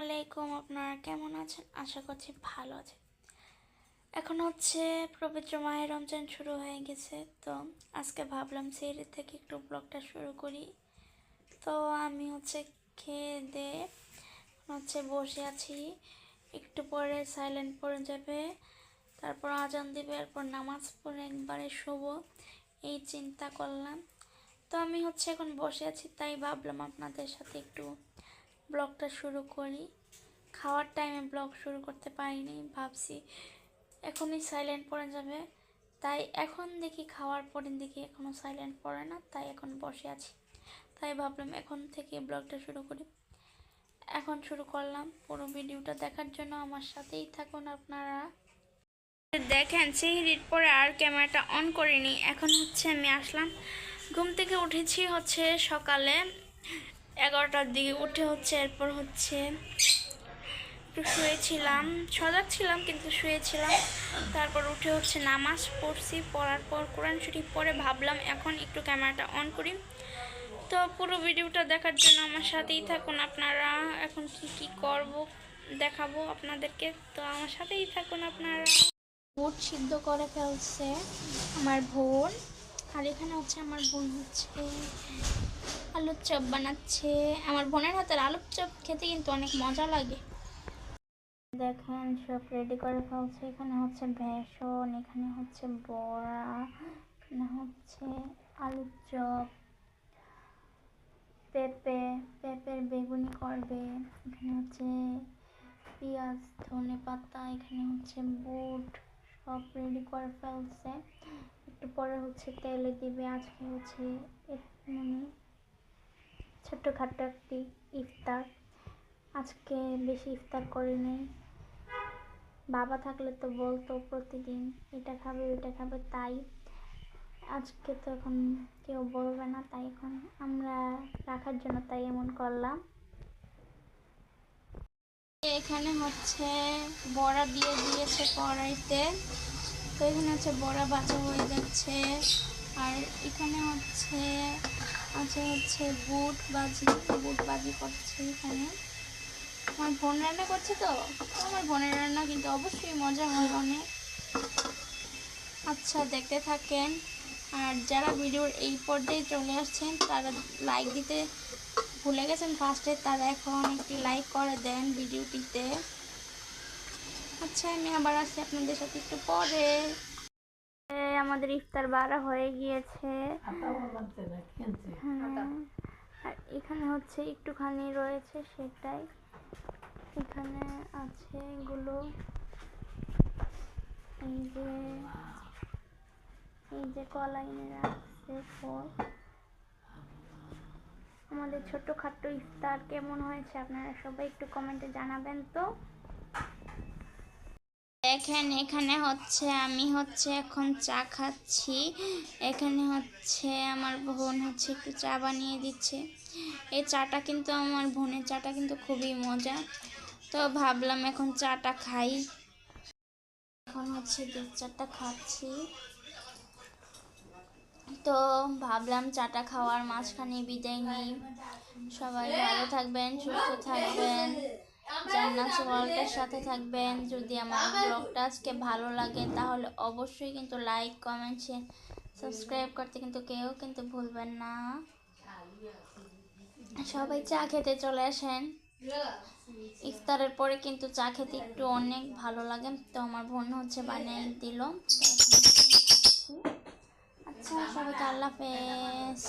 আলাইকুম, আপনারা কেমন আছেন? আশা করছি ভালো আছেন। এখন পবিত্র মাহে রমজান শুরু হয়ে গেছে, তো আজকে ভাবলাম সেহরি থেকে একটু ব্লগটা শুরু করি। তো আমি খেয়ে দিয়ে বসে আছি। একটু পরে সাইলেন্ট পড়ে যাবে, তারপর আজান দিবে, এরপর নামাজ পড়ে একবারে শোবো, এই চিন্তা করলাম। তো আমি এখন বসে আছি, তাই ভাবলাম আপনাদের সাথে একটু ব্লগটা শুরু করি। খাওয়ার টাইমে ব্লগ শুরু করতে পারিনি, ভাবছি এখনই সাইলেন্ট পড়ে যাবে, তাই এখন দেখি খাওয়ার পরের দিকে এখনও সাইলেন্ট পড়ে না, তাই এখন বসে আছি। তাই ভাবলাম এখন থেকে ব্লগটা শুরু করি। এখন শুরু করলাম। পুরো ভিডিওটা দেখার জন্য আমার সাথেই থাকুন আপনারা। দেখেন, সেহরির পরে আর ক্যামেরাটা অন করিনি। এখন আমি আসলাম, ঘুম থেকে উঠেছি সকালে 11টার দিকে উঠে এরপর একটু শুয়েছিলাম, সজাগ ছিলাম কিন্তু শুয়েছিলাম। তারপর উঠে নামাজ পড়ছি, পড়ার পর কোরআন শরীফ পড়ে ভাবলাম এখন একটু ক্যামেরাটা অন করি। তো পুরো ভিডিওটা দেখার জন্য আমার সাথেই থাকুন আপনারা। এখন কি করব দেখাবো আপনাদেরকে, তো আমার সাথেই থাকুন আপনারা। বুট সিদ্ধ করে ফেলছে আমার বোন, আর এখানে আমার বোন আলুর চপ বানাচ্ছে। আমার বোনের হাতের আলুর চপ খেতে কিন্তু অনেক মজা লাগে। দেখেন, সব রেডি করে ফেলছে। এখানে বেসন, এখানে বড়া, এখানে আলুর চপ, পেঁপের বেগুনি করবে, এখানে পেঁয়াজ, ধনে পাতা, এখানে বুট, সব রেডি করে ফেলছে। একটু পরে তেলে দিবে। আজকে ছোট্টখাট্টো একটি ইফতার। আজকে বেশি ইফতার করিনি। বাবা থাকলে তো বলতো প্রতিদিন এটা খাবে ওইটা খাবে, তাই আজকে তো এখন কেউ বলবে না, তাই এখন আমরা রাখার জন্য তাই এমন করলাম। এখানে বড়া দিয়ে দিয়েছে কড়াইতে, তো এখানে বড়া ভাজা হয়ে যাচ্ছে। আর এখানে বুট ভাজি করছে। এখানে আমার বোন রান্না করছে, তো আমার বোনের রান্না কিন্তু অবশ্যই মজা হয় অনেক। আচ্ছা, দেখতে থাকেন। আর যারা ভিডিওর এই পর্যায়ে চলে আসছেন তারা লাইক দিতে ভুলে গেছেন ফার্স্টে, তারা এখন একটি লাইক করে দেন ভিডিওটিতে। আচ্ছা, আমি আবার আসছি আপনাদের সাথে একটু পরে। আমাদের ইফতার বাড়া হয়ে গিয়েছে। আর এখানে একটুখানি রয়েছে, সেটাই এখানে আছে। এগুলো এই যে কলাই রাখছে ফল। আমাদের ছোট্টখাট্টো ইফতার কেমন হয়েছে আপনারা সবাই একটু কমেন্টে জানাবেন তো। দেখেন, এখানে আমি এখন চা খাচ্ছি। এখানে আমার বোন একটু চা বানিয়ে দিচ্ছে। এই চাটা কিন্তু আমার বোনের চাটা কিন্তু খুবই মজা, তো ভাবলাম এখন চাটা খাই। এখন দুধ চাটা খাচ্ছি, তো ভাবলাম চাটা খাওয়ার মাঝখানে বিদায় নিই। সবাই ভালো থাকবেন, সুস্থ থাকবেন, জান্নাত ওয়ার্ল্ডের সাথে থাকবেন। যদি আমার ব্লগটা আজকে ভালো লাগে তাহলে অবশ্যই কিন্তু লাইক, কমেন্ট, শেয়ার, সাবস্ক্রাইব করতে কেউ ভুলবেন না। সবাই চা খেতে চলে আসেন। ইফতারের পরে কিন্তু চা খেতে একটু অনেক ভালো লাগে, তো আমার বোন বানিয়ে দিল। আচ্ছা, সবাইকে আল্লাহ হাফেজ।